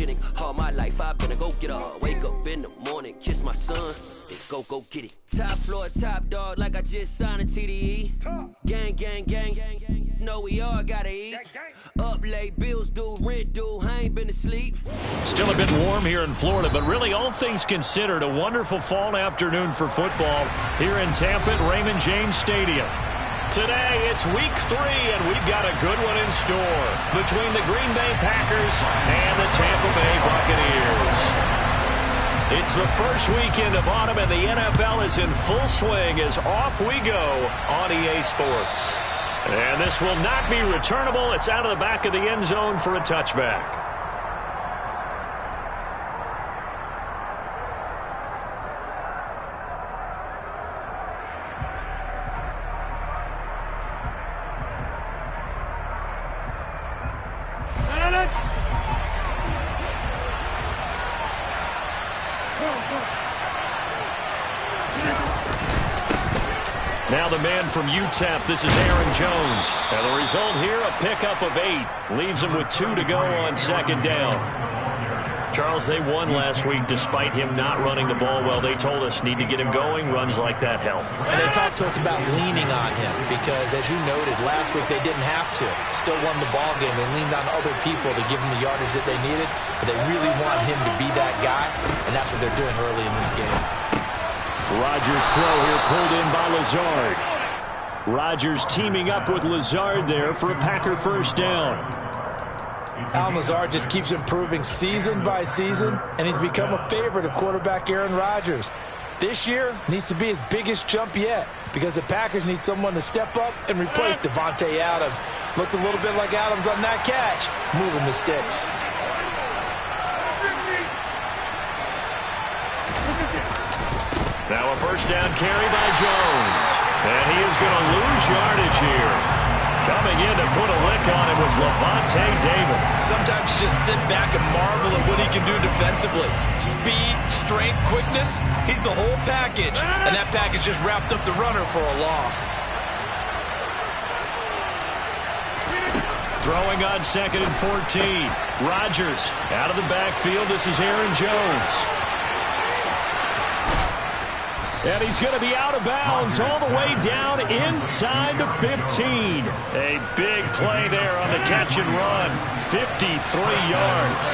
photogenic. All my life I've been a go-getter. Wake up in the morning, kiss my son, then go get it. Top floor, top dog, like I just signed a TDE. Gang, gang, gang, gang, gang. Know we all gotta eat. Up late, bills due, rent due, I ain't been asleep. Still a bit warm here in Florida, but really all things considered, a wonderful fall afternoon for football here in Tampa at Raymond James Stadium. Today, it's week 3, and we've got a good one in store between the Green Bay Packers and the Tampa Bay Buccaneers. It's the first weekend of autumn, and the NFL is in full swing as off we go on EA Sports. And this will not be returnable. It's out of the back of the end zone for a touchback. Now the man from UTEP, this is Aaron Jones. And the result here, a pickup of 8. Leaves him with 2 to go on second down. Charles, they won last week despite him not running the ball well. They told us need to get him going. Runs like that help. And they talked to us about leaning on him because, as you noted, last week they didn't have to. Still won the ball game. They leaned on other people to give them the yardage that they needed, but they really want him to be that guy, and that's what they're doing early in this game. Rodgers' throw here pulled in by Lazard. Rodgers teaming up with Lazard there for a Packer first down. Allen Lazard just keeps improving season by season, and he's become a favorite of quarterback Aaron Rodgers. This year needs to be his biggest jump yet because the Packers need someone to step up and replace Devontae Adams. Looked a little bit like Adams on that catch, moving the sticks. Now a first down carry by Jones. And he is going to lose yardage here. Coming in to put a lick on it was Levante David. Sometimes you just sit back and marvel at what he can do defensively. Speed, strength, quickness. He's the whole package. And that package just wrapped up the runner for a loss. Throwing on 2nd and 14. Rodgers out of the backfield. This is Aaron Jones. And he's going to be out of bounds all the way down inside the 15. A big play there on the catch and run. 53 yards.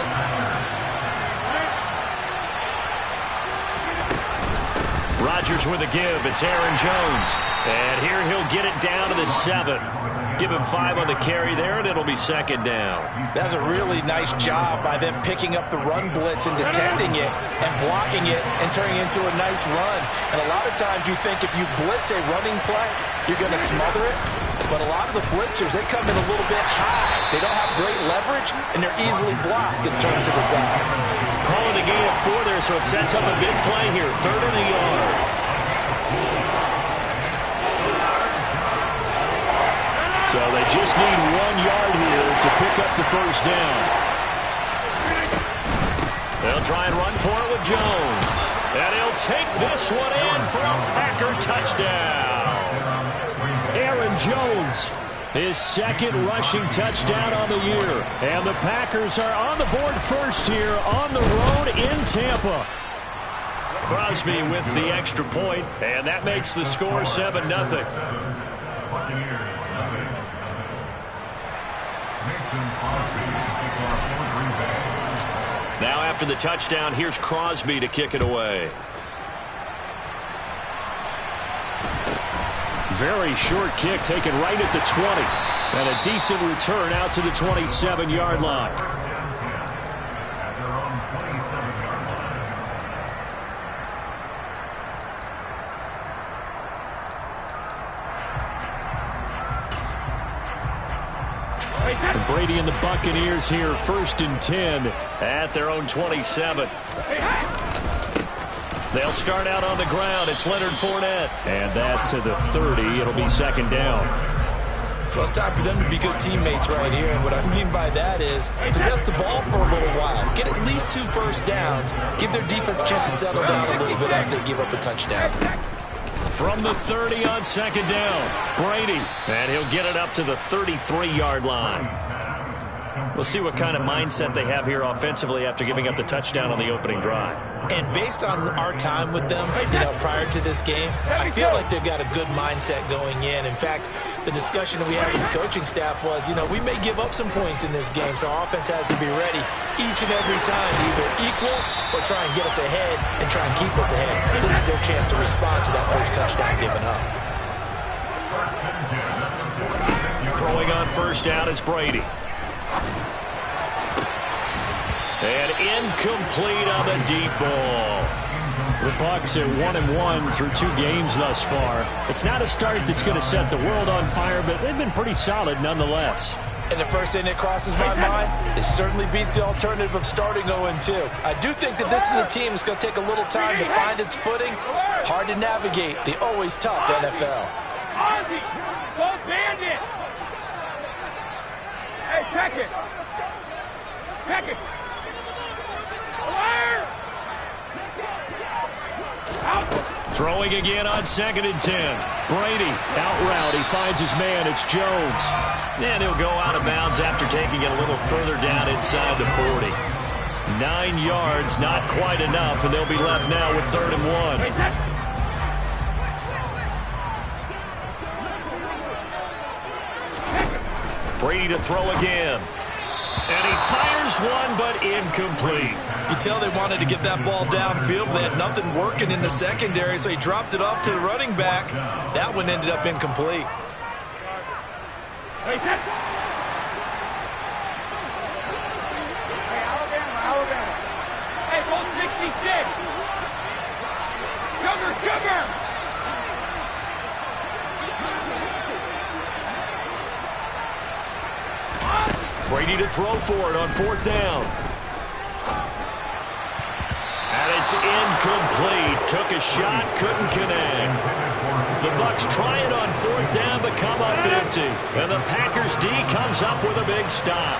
Rodgers with a give. It's Aaron Jones. And here he'll get it down to the 7. Give him 5 on the carry there, and it'll be second down. That's a really nice job by them picking up the run blitz and detecting it and blocking it and turning it into a nice run. And a lot of times you think if you blitz a running play, you're going to smother it. But a lot of the blitzers, they come in a little bit high. They don't have great leverage, and they're easily blocked and turned to the side. Calling the gain of 4 there, so it sets up a big play here. 3rd and a yard. So they just need 1 yard here to pick up the first down. They'll try and run for it with Jones. And he'll take this one in for a Packer touchdown. Aaron Jones, his 2nd rushing touchdown on the year. And the Packers are on the board first here on the road in Tampa. Crosby with the extra point, and that makes the score 7-0. Now after the touchdown, here's Crosby to kick it away. Very short kick taken right at the 20. And a decent return out to the 27-yard line. And Brady and the Buccaneers here, 1st and 10 at their own 27. They'll start out on the ground. It's Leonard Fournette. And that to the 30. It'll be second down. Well, it's time for them to be good teammates right here. And what I mean by that is possess the ball for a little while. Get at least 2 first downs. Give their defense a chance to settle down a little bit after they give up a touchdown. From the 30 on second down, Brady. And he'll get it up to the 33-yard line. We'll see what kind of mindset they have here offensively after giving up the touchdown on the opening drive. And based on our time with them, prior to this game, I feel like they've got a good mindset going in. In fact, the discussion that we had with the coaching staff was, we may give up some points in this game, so our offense has to be ready each and every time to either equal or try and get us ahead and try and keep us ahead. This is their chance to respond to that first touchdown given up. Throwing on first down is Brady. And incomplete on the deep ball. The Bucs are 1-1 through 2 games thus far. It's not a start that's going to set the world on fire, but they've been pretty solid nonetheless. And the first thing that crosses my mind, it certainly beats the alternative of starting 0-2. I do think that this is a team that's going to take a little time to find its footing. Hard to navigate the always tough NFL. Go Bandit! Hey, check it! Check it! Throwing again on 2nd and 10. Brady out route. He finds his man. It's Jones. And he'll go out of bounds after taking it a little further down inside the 40. 9 yards, not quite enough, and they'll be left now with 3rd and 1. Brady to throw again. And he fires one, but incomplete. You can tell they wanted to get that ball downfield, but they had nothing working in the secondary, so he dropped it off to the running back. That one ended up incomplete. Hey, Alabama. Hey, roll 66. Sugar. Brady to throw for it on 4th down. And it's incomplete. Took a shot, couldn't connect. The Bucs try it on 4th down, but come up empty. And the Packers D comes up with a big stop.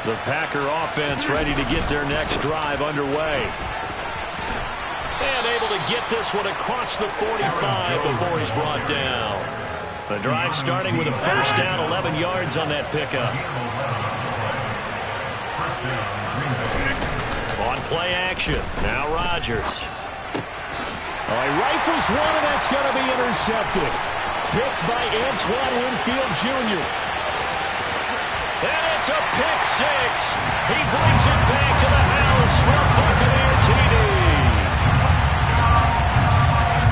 The Packer offense ready to get their next drive underway. And able to get this one across the 45 before he's brought down. The drive starting with a first down, 11 yards on that pickup. On play action, now Rodgers. He rifles one, and that's going to be intercepted. Picked by Antoine Winfield Jr. And it's a pick 6. He brings it back to the house for Buccaneer TD.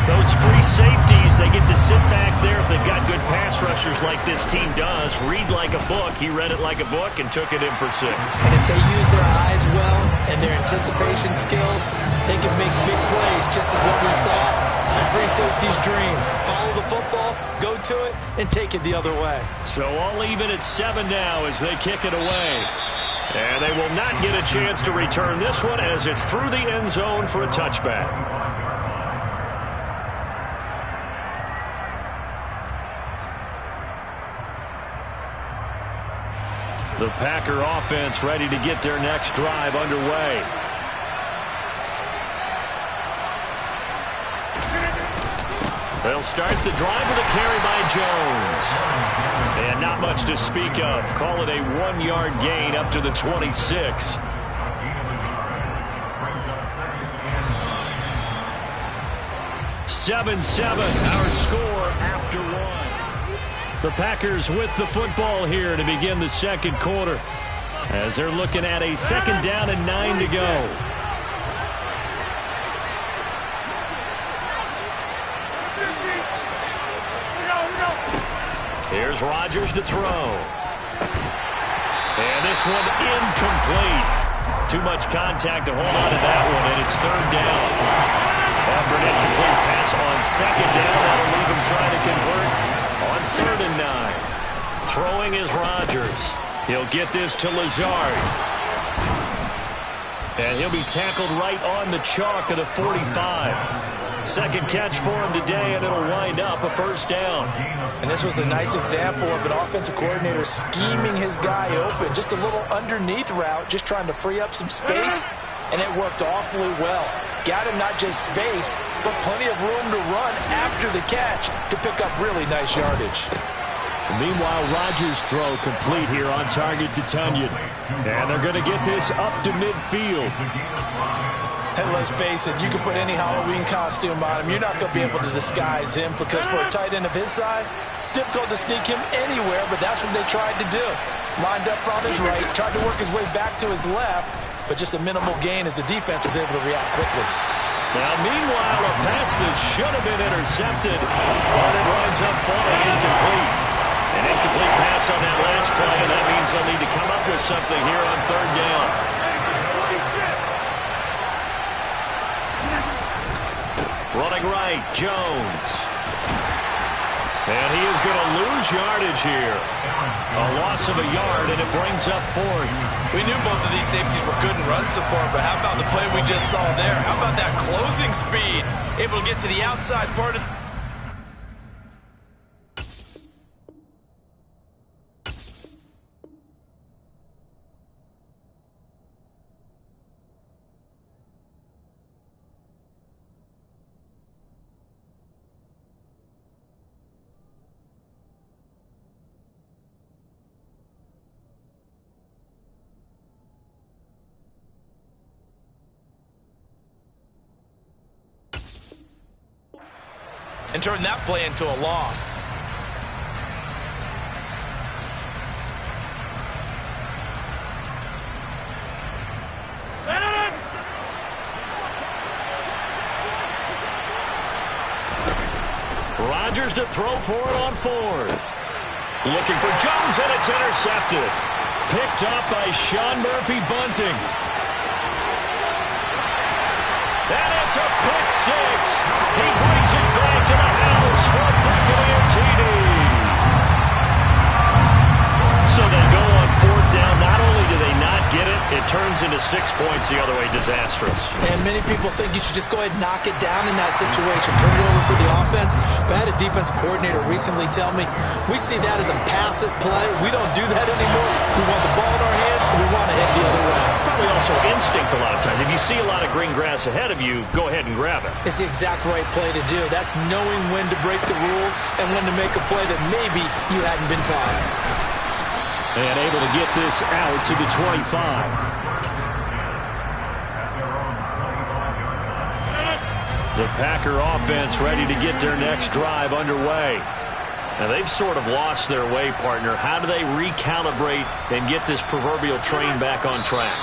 Those free safeties, they get to sit back there if they've got good pass rushers like this team does. Read like a book. He read it like a book and took it in for 6. And if they use their eyes well and their anticipation skills, they can make big plays, just as what we saw in free safety's dream. Follow the football, go to it, and take it the other way. So all even at 7 now as they kick it away. And they will not get a chance to return this one as it's through the end zone for a touchback. The Packer offense ready to get their next drive underway. They'll start the drive with a carry by Jones. And not much to speak of. Call it a 1-yard gain up to the 26. Our score after 1. The Packers with the football here to begin the 2nd quarter as they're looking at a 2nd down and 9 to go. Here's Rodgers to throw. And this one incomplete. Too much contact to hold on to that one, and it's 3rd down. After an incomplete pass on 2nd down, that'll leave him trying to convert on 3rd and 9. Throwing is Rodgers. He'll get this to Lazard. And he'll be tackled right on the chalk of the 45. Second catch for him today, and it'll wind up a 1st down. And this was a nice example of an offensive coordinator scheming his guy open. Just a little underneath route, just trying to free up some space, and it worked awfully well. Got him not just space, but plenty of room to run after the catch to pick up really nice yardage. Meanwhile, Rodgers' throw complete here on target to Tunyon. And they're going to get this up to midfield. And let's face it, you can put any Halloween costume on him. You're not going to be able to disguise him because for a tight end of his size, difficult to sneak him anywhere, but that's what they tried to do. Lined up on his right, tried to work his way back to his left, but just a minimal gain as the defense was able to react quickly. Now, meanwhile, a pass that should have been intercepted, but it winds up falling incomplete. An incomplete pass on that last play, and that means they'll need to come up with something here on third down. Running right, Jones. And he is going to lose yardage here. A loss of a yard, and it brings up fourth. We knew both of these safeties were good in run support, but how about the play we just saw there? How about that closing speed? Able to get to the outside part of... and turn that play into a loss. Rodgers to throw for it on fourth. Looking for Jones, and it's intercepted. Picked up by Sean Murphy-Bunting. And it's a pick six. He brings it back to the house for a Buccaneer TD. So they go on fourth down. Not only do they not get it, it turns into 6 points the other way. Disastrous. And many people think you should just go ahead and knock it down in that situation. Turn it over for the offense. But I had a defensive coordinator recently tell me, we see that as a passive play. We don't do that anymore. We want the ball in our hands, and we want to head the other way. Probably also instinct a lot of times. If you see a lot of green grass ahead of you, go ahead and grab it. It's the exact right play to do. That's knowing when to break the rules and when to make a play that maybe you hadn't been taught. And able to get this out to the 25. The Packer offense ready to get their next drive underway. Now, they've sort of lost their way, partner. How do they recalibrate and get this proverbial train back on track?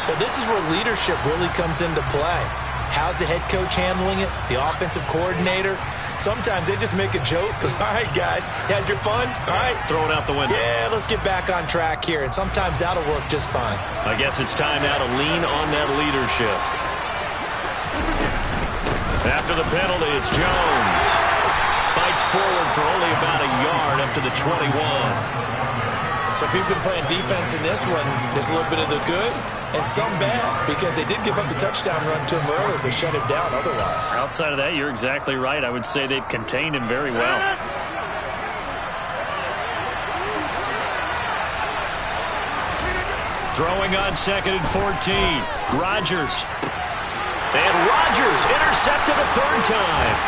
Well, this is where leadership really comes into play. How's the head coach handling it? The offensive coordinator? Sometimes they just make a joke. All right, guys, had your fun? All right. Throw it out the window. Yeah, let's get back on track here. And sometimes that'll work just fine. I guess it's time now to lean on that leadership. After the penalty, it's Jones. Fights forward for only about a yard up to the 21. So if you've been playing defense in this one, there's a little bit of the good and some bad, because they did give up the touchdown run to him earlier, but shut him down otherwise. Outside of that, you're exactly right. I would say they've contained him very well. Throwing on 2nd and 14. Rodgers. And Rodgers intercepted a third time.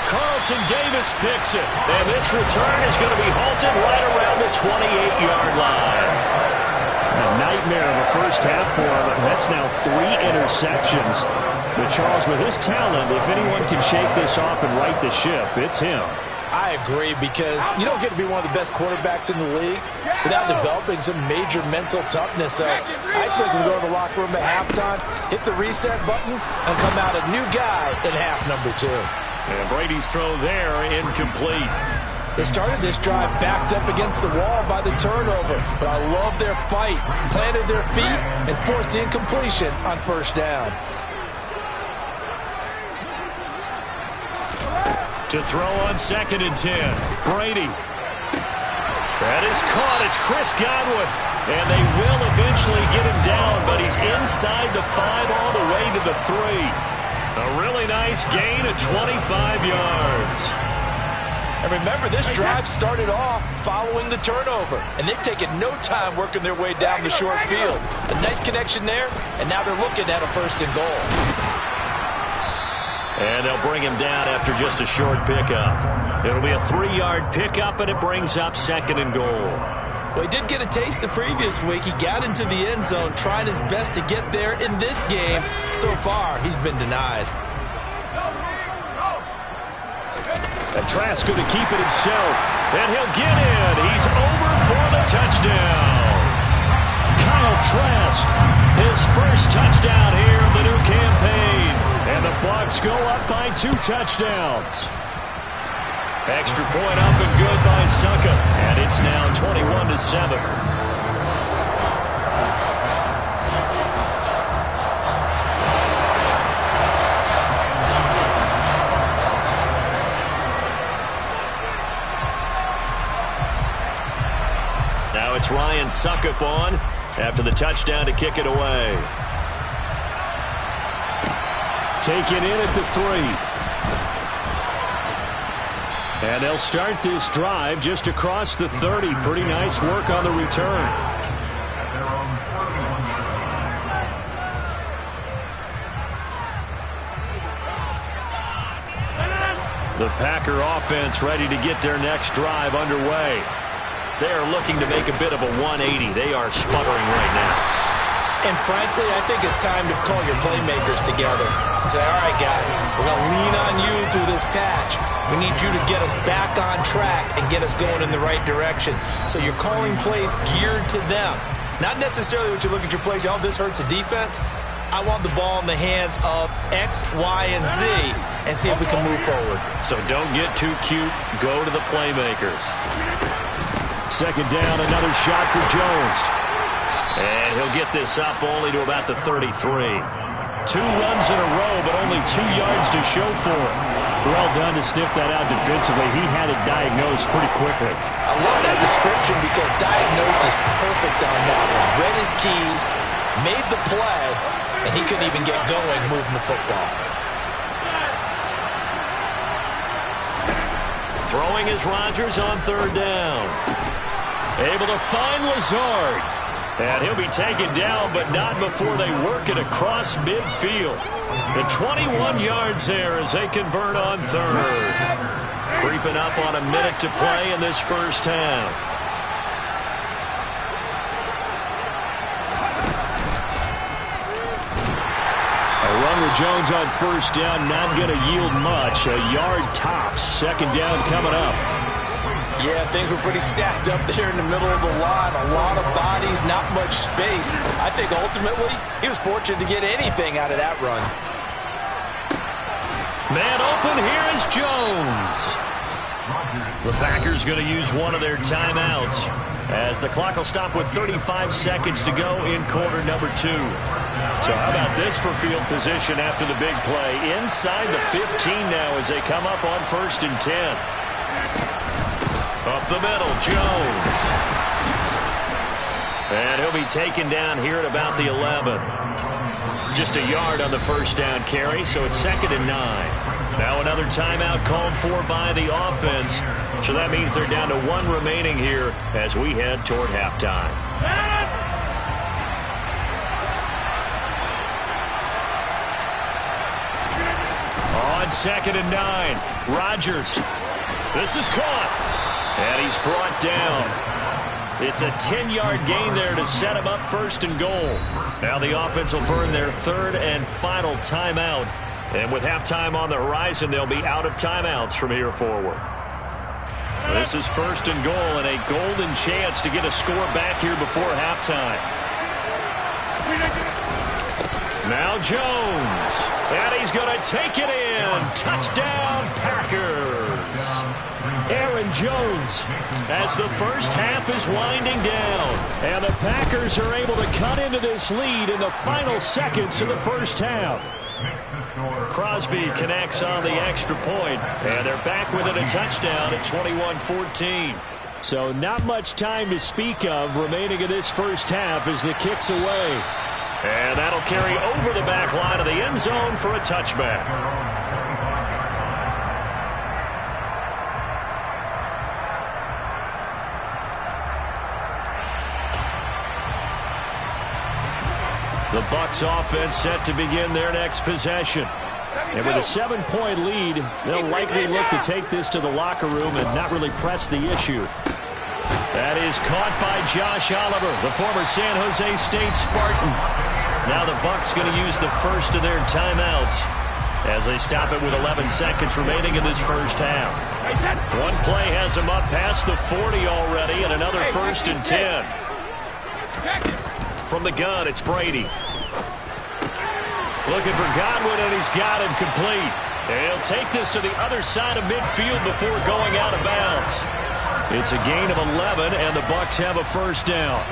Carlton Davis picks it. And this return is going to be halted right around the 28-yard line. A nightmare of a first half for him. That's now 3 interceptions. But Charles, with his talent, if anyone can shake this off and right the ship, it's him. I agree, because you don't get to be one of the best quarterbacks in the league without developing some major mental toughness. So I expect him to go to the locker room at halftime, hit the reset button, and come out a new guy in half number 2. And Brady's throw there, incomplete. They started this drive backed up against the wall by the turnover, but I love their fight, planted their feet, and forced the incompletion on first down. To throw on 2nd and 10. Brady. That is caught. It's Chris Godwin. And they will eventually get him down, but he's inside the 5 all the way to the 3. A really nice gain of 25 yards. And remember, this drive started off following the turnover, and they've taken no time working their way down the short field. A nice connection there, and now they're looking at a 1st and goal. And they'll bring him down after just a short pickup. It'll be a 3-yard pickup, and it brings up 2nd and goal. Well, he did get a taste the previous week. He got into the end zone, trying his best to get there in this game. So far, he's been denied. And Trask going to keep it himself. And he'll get in. He's over for the touchdown. Kyle Trask, his first touchdown here of the new campaign. And the Bucs go up by 2 touchdowns. Extra point up and good by Succa. And it's now 21-7. Now it's Ryan Suckup on after the touchdown to kick it away. Taken in at the 3. And they'll start this drive just across the 30. Pretty nice work on the return. The Packer offense ready to get their next drive underway. They are looking to make a bit of a 180. They are sputtering right now. And frankly, I think it's time to call your playmakers together and say, all right, guys, we're going to lean on you through this patch. We need you to get us back on track and get us going in the right direction. So you're calling plays geared to them. Not necessarily what you look at your plays, oh, this hurts the defense. I want the ball in the hands of X, Y, and Z and see if we can move forward. So don't get too cute. Go to the playmakers. 2nd down, another shot for Jones. And he'll get this up only to about the 33. 2 runs in a row, but only 2 yards to show for it. Well done to sniff that out defensively. He had it diagnosed pretty quickly. I love that description because diagnosed is perfect on that one. Read his keys, made the play, and he couldn't even get going moving the football. Throwing is Rodgers on 3rd down. Able to find Lazard. And he'll be taken down, but not before they work it across midfield. The 21 yards there as they convert on 3rd. Creeping up on a minute to play in this first half. A run with Jones on 1st down, not going to yield much. A yard tops. 2nd down coming up. Yeah, things were pretty stacked up there in the middle of the line. A lot of bodies, not much space. I think ultimately he was fortunate to get anything out of that run. Man open, here is Jones. The Packers going to use one of their timeouts as the clock will stop with 35 seconds to go in quarter number 2. So how about this for field position after the big play? Inside the 15 now as they come up on 1st and 10. Up the middle, Jones. And he'll be taken down here at about the 11. Just a yard on the 1st down carry, so it's 2nd and 9. Now another timeout called for by the offense. So that means they're down to 1 remaining here as we head toward halftime. On 2nd and 9, Rodgers. This is caught. And he's brought down. It's a 10-yard gain there to set him up 1st and goal. Now the offense will burn their 3rd and final timeout. And with halftime on the horizon, they'll be out of timeouts from here forward. This is 1st and goal and a golden chance to get a score back here before halftime. Now Jones. And he's going to take it in. Touchdown, Packers. Aaron Jones as the first half is winding down. And the Packers are able to cut into this lead in the final seconds of the first half. Crosby connects on the extra point, and they're back within a touchdown at 21-14. So not much time to speak of remaining in this first half as the kick's away. And that'll carry over the back line of the end zone for a touchback. The Bucs offense set to begin their next possession. And with a 7-point lead, they'll likely look to take this to the locker room and not really press the issue. That is caught by Josh Oliver, the former San Jose State Spartan. Now the Bucs going to use the first of their timeouts as they stop it with 11 seconds remaining in this first half. One play has them up past the 40 already, and another 1st and 10. From the gun, it's Brady. Looking for Godwin, and he's got him complete. And he'll take this to the other side of midfield before going out of bounds. It's a gain of 11, and the Bucs have a first down.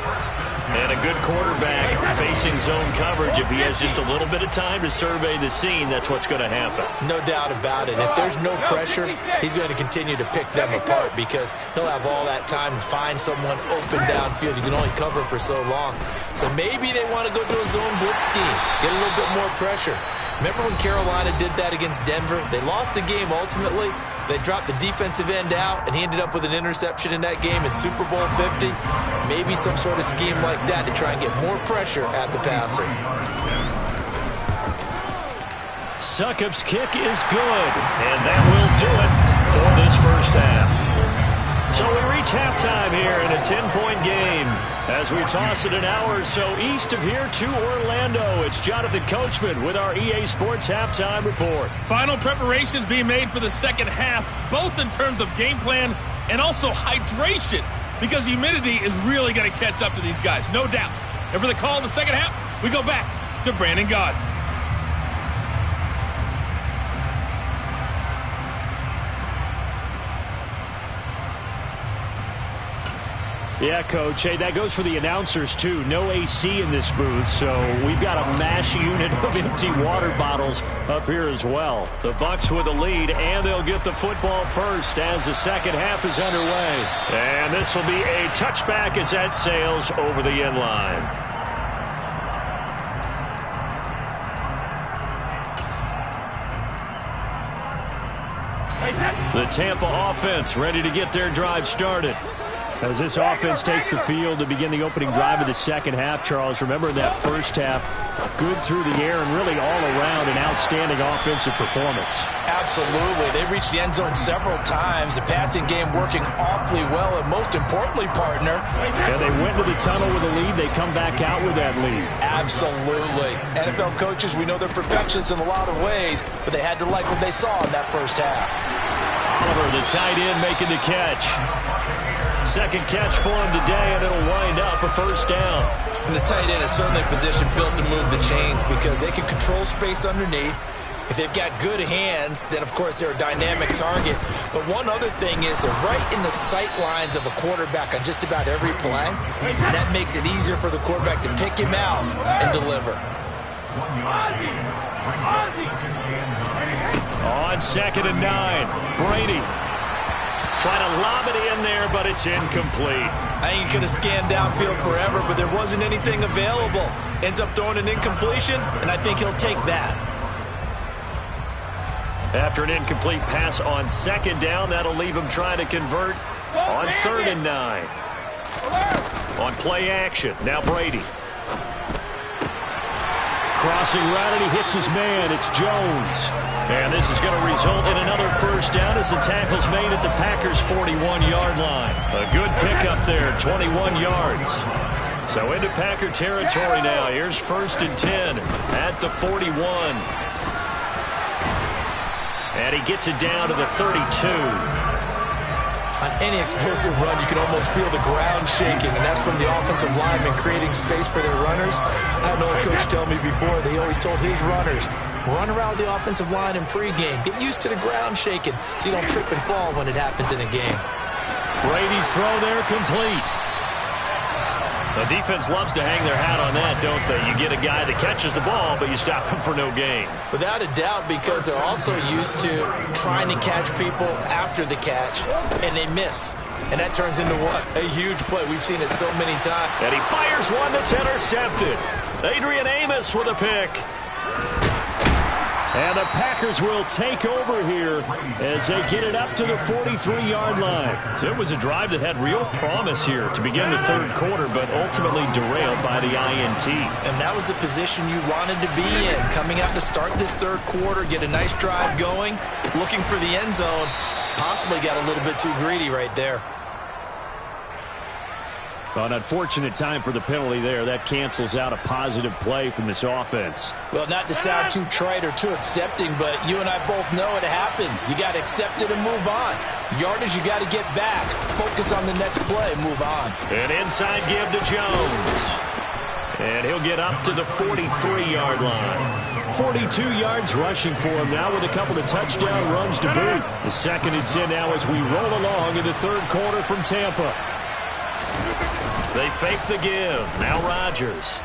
And a good quarterback facing zone coverage. If he has just a little bit of time to survey the scene, that's what's going to happen. No doubt about it. If there's no pressure, he's going to continue to pick them apart because he'll have all that time to find someone open downfield. You can only cover for so long. So maybe they want to go to a zone blitz scheme, get a little bit more pressure. Remember when Carolina did that against Denver? They lost the game ultimately. They dropped the defensive end out, and he ended up with an interception in that game in Super Bowl 50. Maybe some sort of scheme like that to try and get more pressure at the passer. Succop's kick is good, and that will do it for this first half. So we reach halftime here in a 10-point game as we toss it an hour or so east of here to Orlando. It's Jonathan Coachman with our EA Sports Halftime Report. Final preparations being made for the second half, both in terms of game plan and also hydration, because humidity is really going to catch up to these guys, no doubt. And for the call in the second half, we go back to Brandon Gaudin. Yeah, Coach. Hey, that goes for the announcers, too. No AC in this booth, so we've got a mash unit of empty water bottles up here as well. The Bucs with the lead, and they'll get the football first as the second half is underway. And this will be a touchback as that sails over the end line. The Tampa offense ready to get their drive started. As this offense takes the field to begin the opening drive of the second half, Charles, remember in that first half, good through the air and really all around an outstanding offensive performance. Absolutely. They reached the end zone several times. The passing game working awfully well, and most importantly, partner. Yeah, they went to the tunnel with a lead. They come back out with that lead. Absolutely. NFL coaches, we know they're perfectionists in a lot of ways, but they had to like what they saw in that first half. Oliver, the tight end, making the catch. Second catch for him today, and it'll wind up a first down. And the tight end is certainly a position built to move the chains because they can control space underneath. If they've got good hands, then, of course, they're a dynamic target. But one other thing is they're right in the sight lines of a quarterback on just about every play. And that makes it easier for the quarterback to pick him out and deliver. On 2nd and 9, Brady. Trying to lob it in there, but it's incomplete. I think he could have scanned downfield forever, but there wasn't anything available. Ends up throwing an incompletion, and I think he'll take that. After an incomplete pass on 2nd down, that'll leave him trying to convert on 3rd and 9. On play action, now Brady. Crossing right, and he hits his man. It's Jones. And this is going to result in another first down as the tackle's made at the Packers' 41-yard line. A good pickup there, 21 yards. So into Packer territory now. Here's 1st and 10 at the 41. And he gets it down to the 32. On any explosive run, you can almost feel the ground shaking, and that's from the offensive linemen creating space for their runners. I had an old coach tell me before, they always told his runners, run around the offensive line in pregame. Get used to the ground shaking so you don't trip and fall when it happens in a game. Brady's throw there complete. The defense loves to hang their hat on that, don't they? You get a guy that catches the ball, but you stop him for no gain. Without a doubt, because they're also used to trying to catch people after the catch, and they miss. And that turns into what? A huge play. We've seen it so many times. And he fires one that's intercepted. Adrian Amos with a pick. And the Packers will take over here as they get it up to the 43-yard line. So it was a drive that had real promise here to begin the third quarter, but ultimately derailed by the INT. And that was the position you wanted to be in. Coming out to start this third quarter, get a nice drive going, looking for the end zone. Possibly got a little bit too greedy right there. Well, an unfortunate time for the penalty there. That cancels out a positive play from this offense. Well, not to sound too trite or too accepting, but you and I both know it happens. You got to accept it and move on. Yardage, you got to get back. Focus on the next play. Move on. An inside give to Jones. And he'll get up to the 43-yard line. 42 yards rushing for him now with a couple of touchdown runs to boot. The 2nd and 10 now as we roll along in the third quarter from Tampa. They fake the give. Now Rodgers.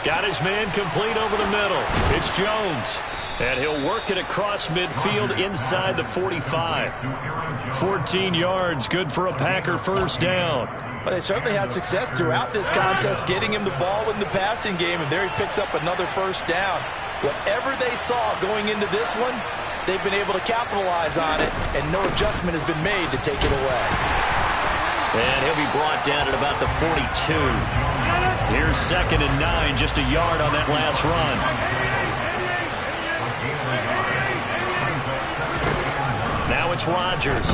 Got his man complete over the middle. It's Jones. And he'll work it across midfield inside the 45. 14 yards, good for a Packer first down. Well, they certainly had success throughout this contest, getting him the ball in the passing game, and there he picks up another first down. Whatever they saw going into this one, they've been able to capitalize on it, and no adjustment has been made to take it away. And he'll be brought down at about the 42. Here's 2nd and 9, just a yard on that last run. Now it's Rodgers.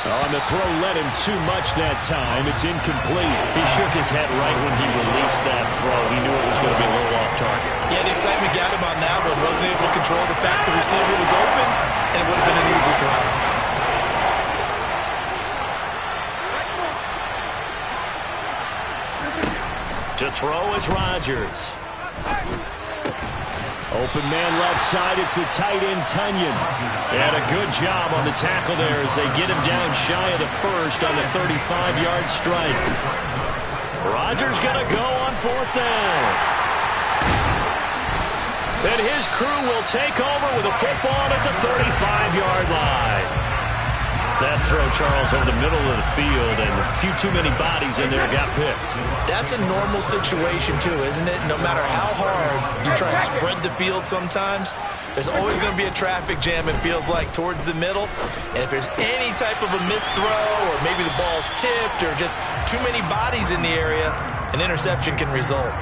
On the throw, led him too much that time. It's incomplete. He shook his head right when he released that throw. He knew it was going to be a little off target. Yeah, the excitement got him on that one. Wasn't able to control the fact the receiver was open, and it would have been an easy throw. To throw is Rodgers. Open man left side. It's the tight end, Tunyon. And a good job on the tackle there as they get him down shy of the first on the 35-yard strike. Rodgers going to go on 4th down. And his crew will take over with a football at the 35-yard line. That throw, Charles, over the middle of the field, and a few too many bodies in there got picked. That's a normal situation, too, isn't it? No matter how hard you try and spread the field sometimes, there's always going to be a traffic jam, it feels like, towards the middle. And if there's any type of a missed throw, or maybe the ball's tipped, or just too many bodies in the area, an interception can result.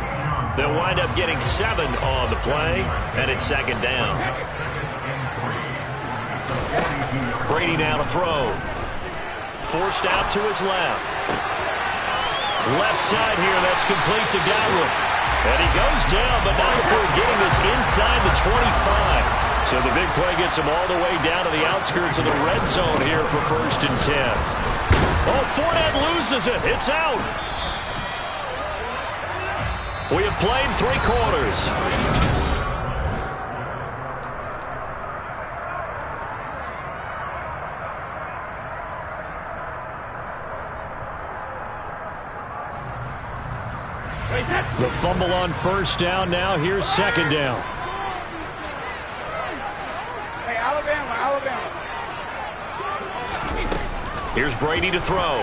They'll wind up getting 7 on the play, and it's 2nd down. Brady now to throw. Forced out to his left. Left side here, that's complete to Godwin. And he goes down, but not before getting this inside the 25. So the big play gets him all the way down to the outskirts of the red zone here for 1st and 10. Oh, Fournette loses it. It's out. We have played 3 quarters. The fumble on 1st down. Now here's 2nd down. Hey, Alabama. Here's Brady to throw.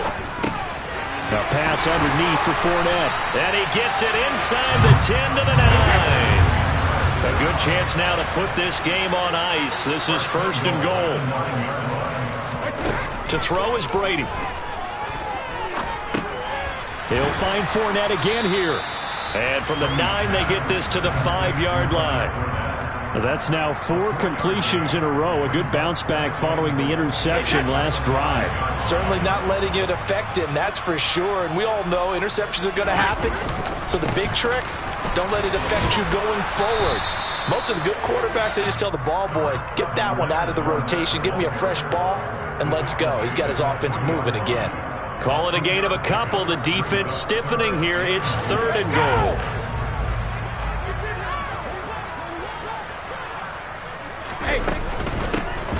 A pass underneath for Fournette. And he gets it inside the 10 to the 9. A good chance now to put this game on ice. This is 1st and goal. To throw is Brady. He'll find Fournette again here. And from the 9, they get this to the 5-yard line. That's now 4 completions in a row. A good bounce back following the interception last drive. Certainly not letting it affect him, that's for sure. And we all know interceptions are going to happen. So the big trick, don't let it affect you going forward. Most of the good quarterbacks, they just tell the ball boy, get that one out of the rotation, give me a fresh ball, and let's go. He's got his offense moving again. Call it a gain of a couple. The defense stiffening here. It's 3rd and goal.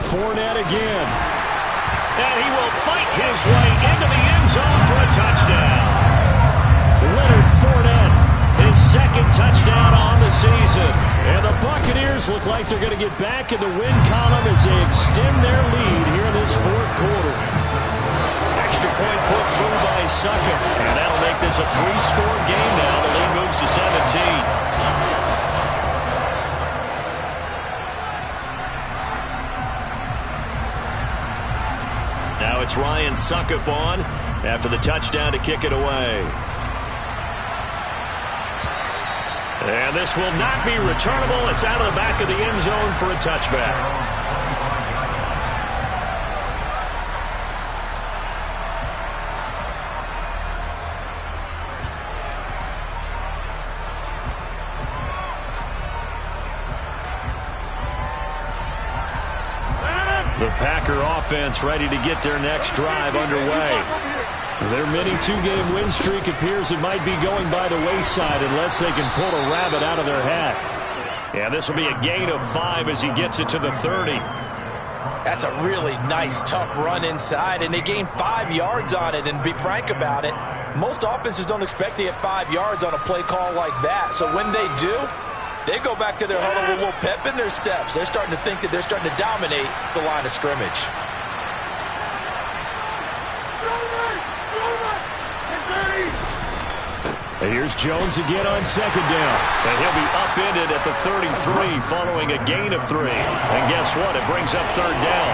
Fournette again. And he will fight his way into the end zone for a touchdown. Leonard Fournette, his 2nd touchdown on the season. And the Buccaneers look like they're going to get back in the win column as they extend their lead here in this 4th quarter. Extra point put through by Sucker. And that'll make this a 3-score game now. The lead moves to 17. suck-up on after the touchdown to kick it away. And this will not be returnable. It's out of the back of the end zone for a touchback. The Packer offense ready to get their next drive underway. Their mini two-game win streak appears it might be going by the wayside unless they can pull a rabbit out of their hat. Yeah, this will be a gain of 5 as he gets it to the 30. That's a really nice, tough run inside, and they gained 5 yards on it. And to be frank about it, most offenses don't expect to get 5 yards on a play call like that. So when they do, they go back to their huddle with a little pep in their steps. They're starting to think that they're starting to dominate the line of scrimmage. Here's Jones again on second down. And he'll be upended at the 33 following a gain of 3. And guess what? It brings up third down.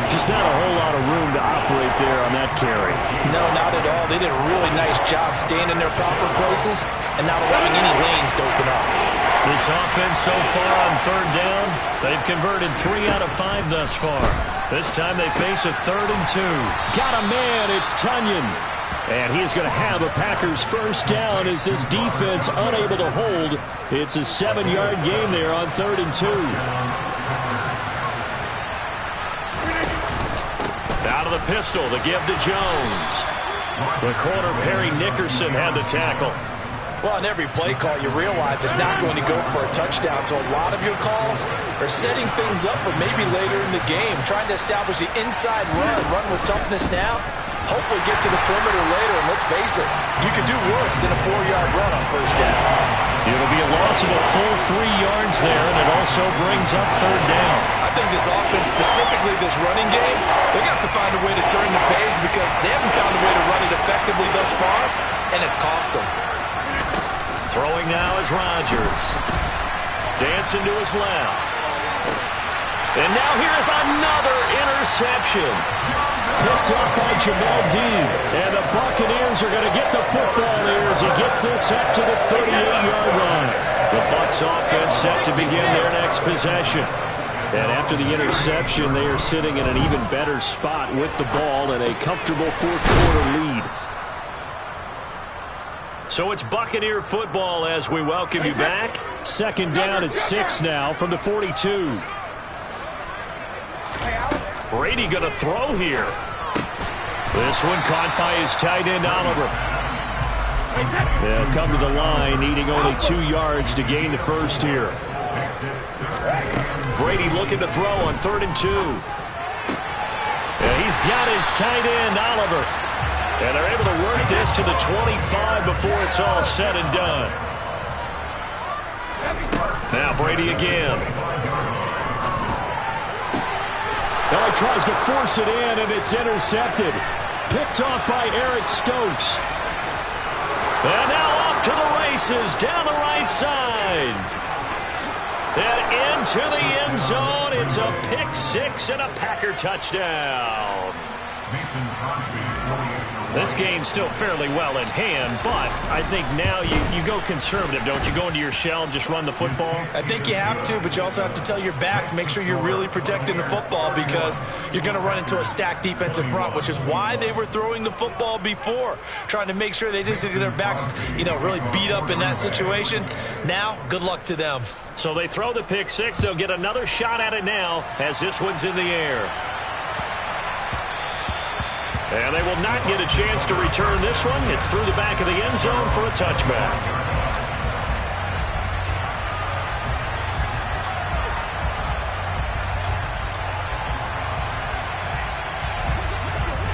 Just not a whole lot of room to operate there on that carry. No, not at all. They did a really nice job staying in their proper places and not allowing any lanes to open up. This offense so far on third down, they've converted 3 out of 5 thus far. This time they face a 3rd and 2. Got a man, it's Tunyon. And he's going to have a Packers first down as this defense unable to hold. It's a 7-yard gain there on 3rd and 2. Out of the pistol, the give to Jones. The corner, Perry Nickerson, had the tackle. Well, on every play call, you realize it's not going to go for a touchdown. So a lot of your calls are setting things up for maybe later in the game, trying to establish the inside run with toughness now. Hopefully get to the perimeter later, and let's face it, you could do worse than a 4-yard run on first down. It'll be a loss of a full 3 yards there, and it also brings up third down. I think this offense, specifically this running game, they're going to have to find a way to turn the page because they haven't found a way to run it effectively thus far, and it's cost them. Throwing now is Rodgers. Dancing to his left. And now here's another interception. Picked up by Jamal Dean. And the Buccaneers are going to get the football here as he gets this up to the 38-yard line. The Bucs offense set to begin their next possession. And after the interception, they are sitting in an even better spot with the ball and a comfortable fourth-quarter lead. So it's Buccaneer football as we welcome you back. Second down at 6 now from the 42. Brady going to throw here. This one caught by his tight end, Oliver. They'll come to the line, needing only 2 yards to gain the first here. Brady looking to throw on 3rd and 2. And he's got his tight end, Oliver. And they're able to work this to the 25 before it's all said and done. Now Brady again. Now he tries to force it in, and it's intercepted. Picked off by Eric Stokes. And now off to the races down the right side. And into the end zone. It's a pick 6 and a Packer touchdown. This game's still fairly well in hand, but I think now you go conservative, don't you? Go into your shell and just run the football? I think you have to, but you also have to tell your backs, make sure you're really protecting the football because you're going to run into a stacked defensive front, which is why they were throwing the football before, trying to make sure they just get their backs, really beat up in that situation. Now, good luck to them. So they throw the pick 6. They'll get another shot at it now as this one's in the air. And they will not get a chance to return this one. It's through the back of the end zone for a touchback.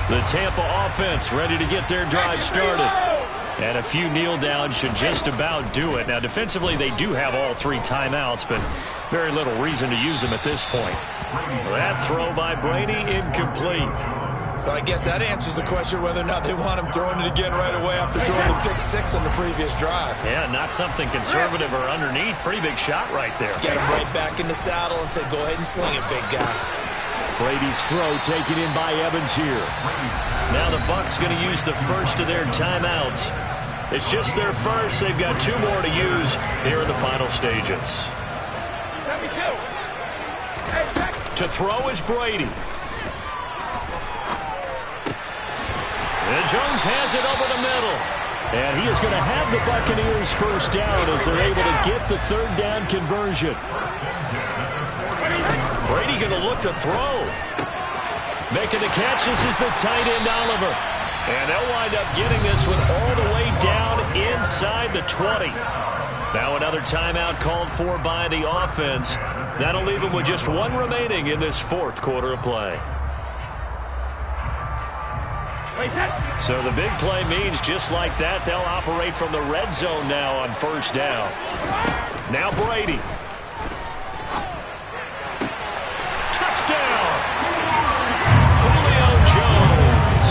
The Tampa offense ready to get their drive started. And a few kneel downs should just about do it. Now, defensively, they do have all 3 timeouts, but very little reason to use them at this point. That throw by Brady, incomplete. So I guess that answers the question whether or not they want him throwing it again right away after throwing the pick 6 on the previous drive. Yeah, not something conservative or underneath. Pretty big shot right there. Get him right back in the saddle and say, go ahead and sling it, big guy. Brady's throw taken in by Evans here. Now the Bucs going to use the first of their timeouts. It's just their first. They've got 2 more to use here in the final stages. To throw is Brady. And Jones has it over the middle. And he is going to have the Buccaneers first down as they're able to get the 3rd down conversion. Brady going to look to throw. Making the catch, this is the tight end, Oliver. And they'll wind up getting this one all the way down inside the 20. Now another timeout called for by the offense. That'll leave them with just 1 remaining in this 4th quarter of play. So the big play means just like that, they'll operate from the red zone now on 1st down. Now Brady. Touchdown! Julio Jones.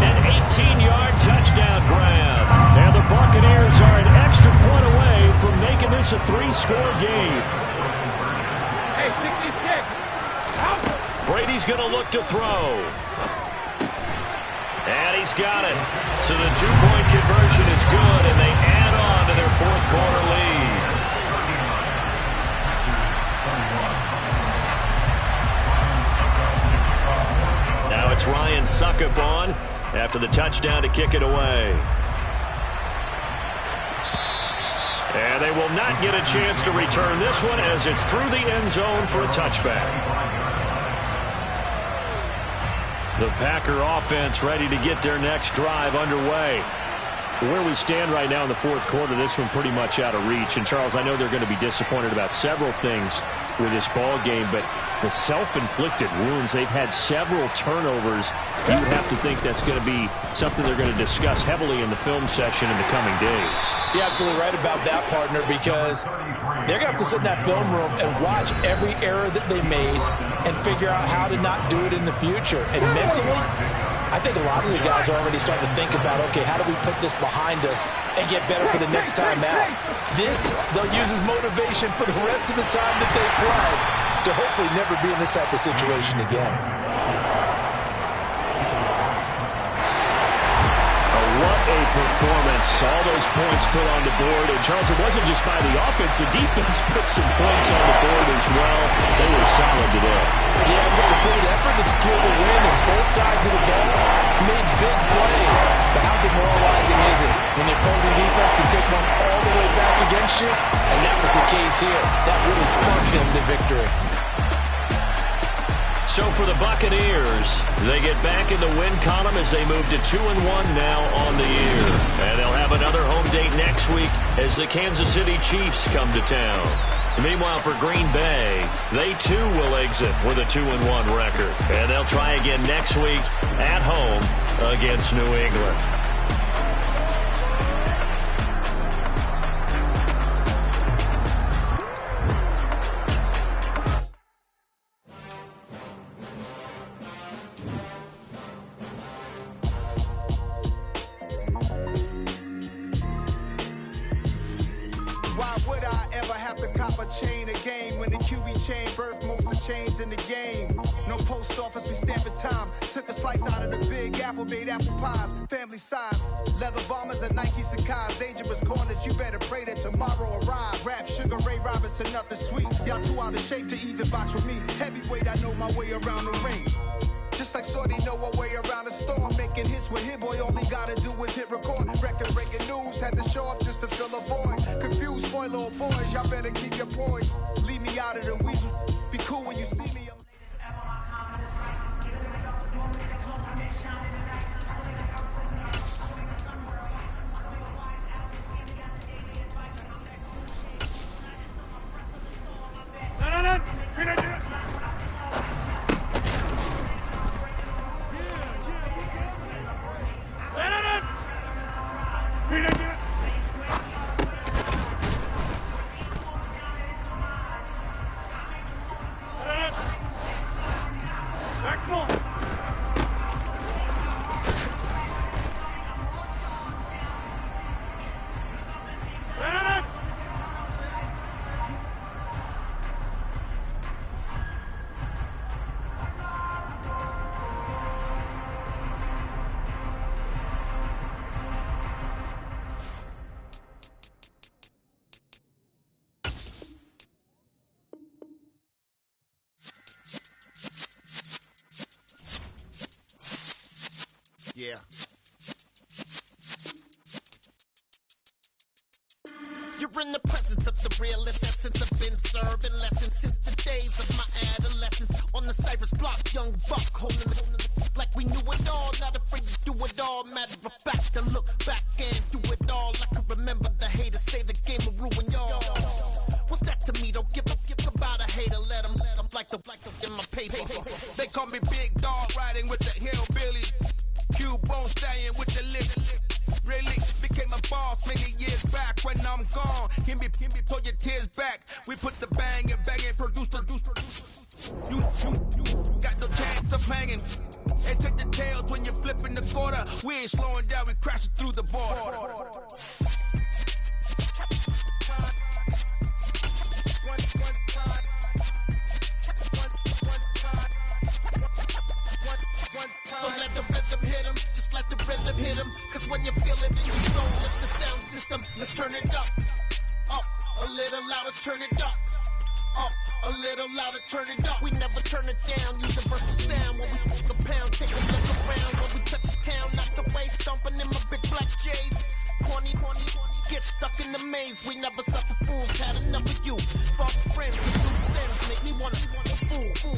An 18-yard touchdown grab. And the Buccaneers are an extra point away from making this a 3-score game. Hey, 66. Brady's going to look to throw. And he's got it. So the 2-point conversion is good, and they add on to their 4th quarter lead. Now it's Ryan Suckup on after the touchdown to kick it away. And they will not get a chance to return this one as it's through the end zone for a touchback. The Packer offense ready to get their next drive underway. Where we stand right now in the 4th quarter, this one pretty much out of reach. And, Charles, I know they're going to be disappointed about several things with this ball game, but the self-inflicted wounds, they've had several turnovers. You would have to think that's going to be something they're going to discuss heavily in the film session in the coming days. You're absolutely right about that, partner, because they're going to have to sit in that film room and watch every error that they made and figure out how to not do it in the future. And mentally, I think a lot of the guys are already starting to think about, okay, how do we put this behind us and get better for the next time out? This, they'll use as motivation for the rest of the time that they play to hopefully never be in this type of situation again. What a performance. All those points put on the board. And, Charles, it wasn't just by the offense. The defense put some points on the board as well. They were solid today. Yeah, it was a complete effort to secure the win on both sides of the ball. Made big plays. But how demoralizing is it when the opposing defense can take one all the way back against you? And that was the case here. That really sparked them to victory. So for the Buccaneers, they get back in the win column as they move to 2-1 now on the year. And they'll have another home date next week as the Kansas City Chiefs come to town. Meanwhile, for Green Bay, they too will exit with a 2-1 record. And they'll try again next week at home against New England. In the game, no post office, we stamping time. Took a slice out of the big apple, made apple pies, family size, leather bombers and Nike Sacai's, dangerous corners. You better pray that tomorrow arrives. Rap, Sugar Ray Robinson, nothing sweet. Y'all too out of shape to even box with me. Heavyweight, I know my way around the ring. Just like Shorty know her way around the storm, making hits with Hit Boy. All he gotta do is hit record. Record breaking news, had to show up just to fill a void. Confused boy, little boys, y'all better keep your poise. Leave me out of the weasel. Be cool when you see me. Yeah. You're in the presence of the realest essence. I've been serving lessons since the days of my adolescence. On the Cypress block, young buck holding the like we knew it all. Not afraid to do it all. Matter of fact, to look back and do it all. I can remember the haters say the game will ruin y'all. What's that to me? Don't give about a hater. Let them like the in my paper. They call me Big Dog, riding with the hillbillies. Q-Bone staying with the lip. Really became a boss many years back. When I'm gone, can be pull your tears back. We put the bang and produce. You got no chance of hanging. And take the tails when you're flipping the quarter. We ain't slowing down, we crashing through the border. So let the rhythm hit him, just let the rhythm hit him. Cause when you feel it in your soul, it's the sound system. Let's turn it up, a little louder, turn it up, a little louder, turn it up. We never turn it down, universal sound. When we fuck a pound, take a look around. When we touch the town, knock the way, stomping in my big black J's. Corny, get stuck in the maze. We never suffer fools, had enough of you. False friends and loose ends make me wanna fool.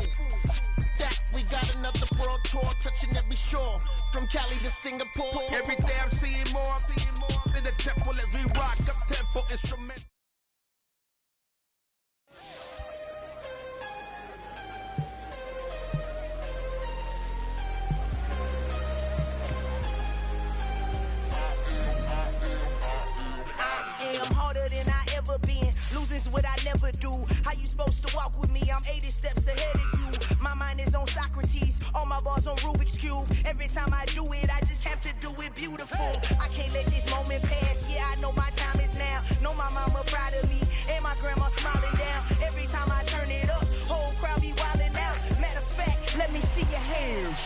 That we got another world tour, touching every shore, from Cali to Singapore. Every day I'm seeing more. In the temple as we rock up tempo instrument. I'm harder than I ever been. Losing's what I never do. How you supposed to walk with me? I'm 80 steps ahead of you. My mind is on Socrates. All my bars on Rubik's Cube. Every time I do it, I just have to do it beautiful. I can't let this moment pass. Yeah, I know my time is now. Know my mama proud of me. And my grandma smiling down. Every time I turn it up, whole crowd be wildin' out. Matter of fact, let me see your hands.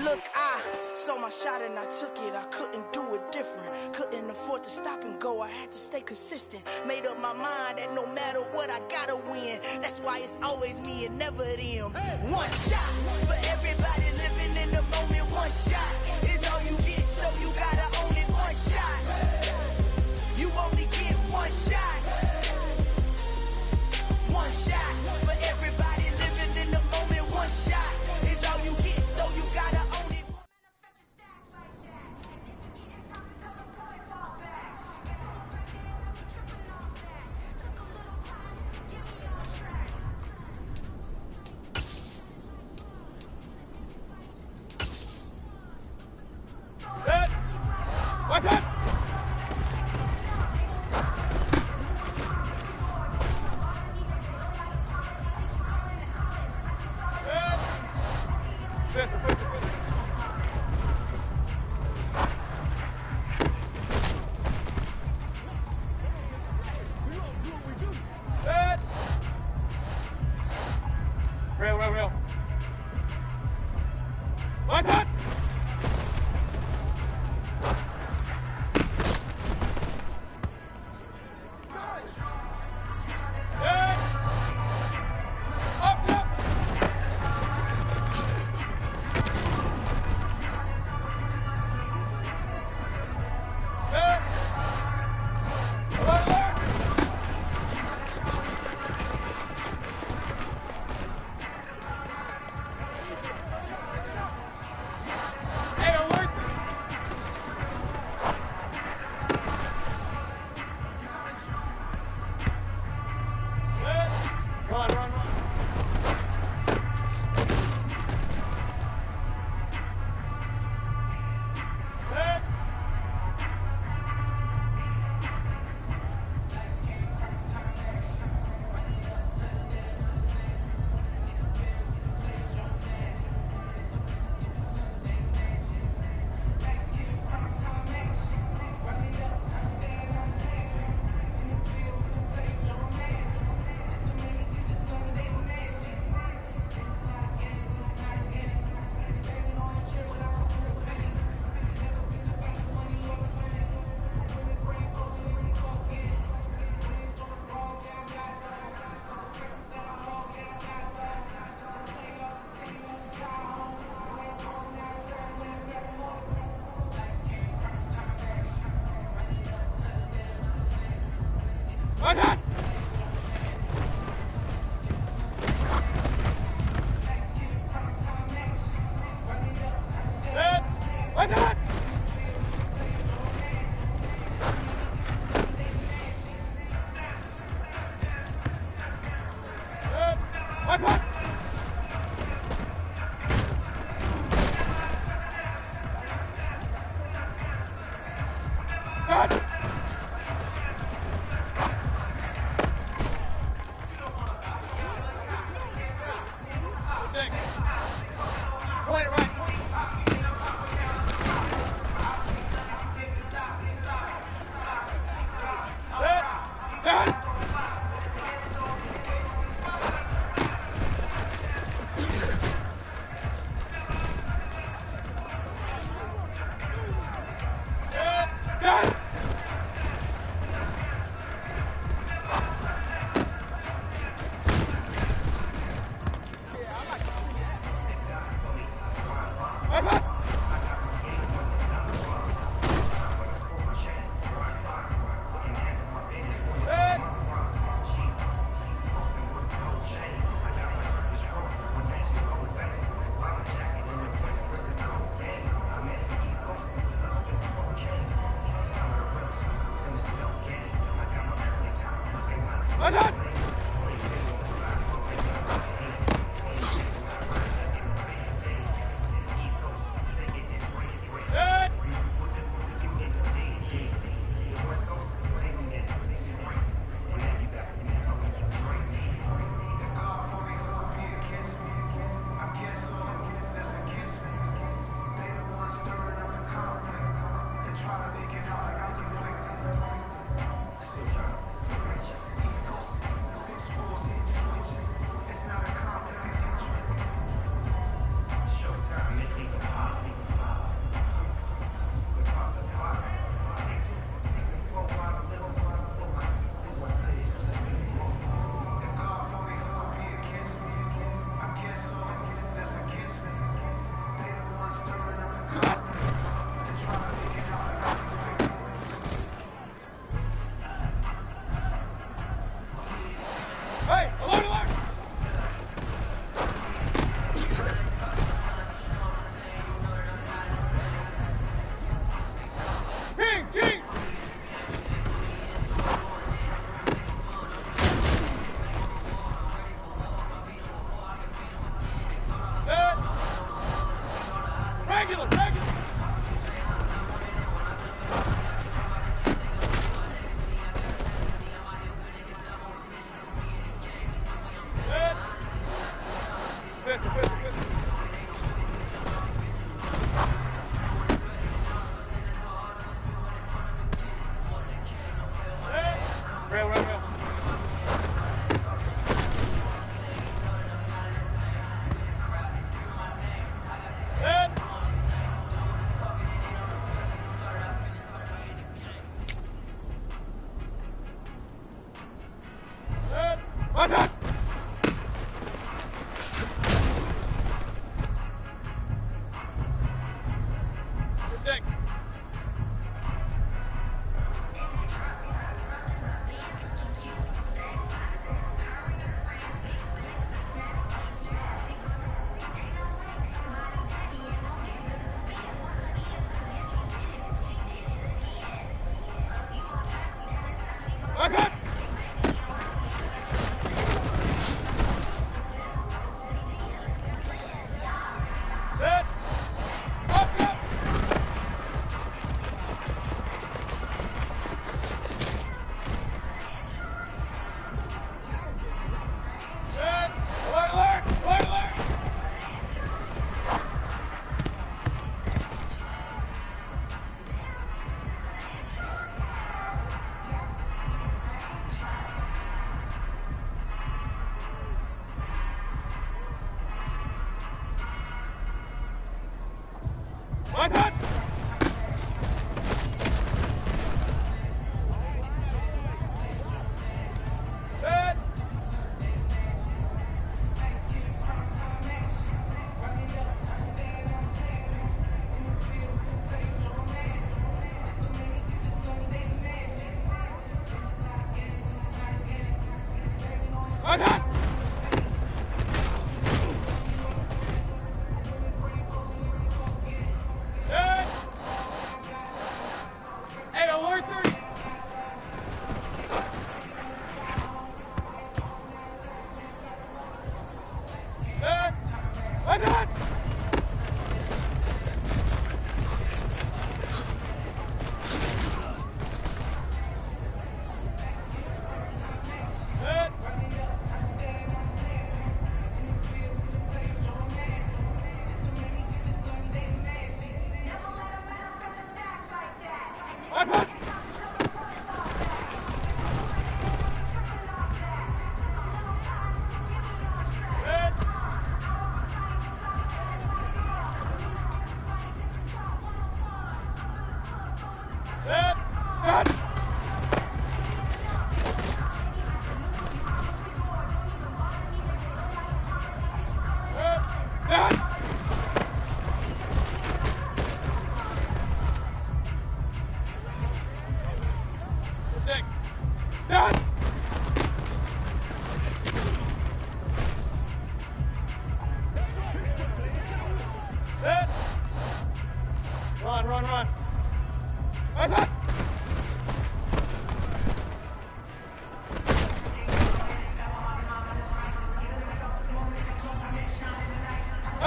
Look, I saw my shot and I took it. I couldn't do it different. Couldn't afford to stop and go. I had to stay consistent. Made up my mind that no matter what, I gotta win. That's why it's always me and never them. One shot for everybody living in the moment. One shot is all you get, so you gotta own it. One shot. You only get one shot. One shot for everybody living in the moment. One shot is all you get, so you gotta own it.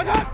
Done.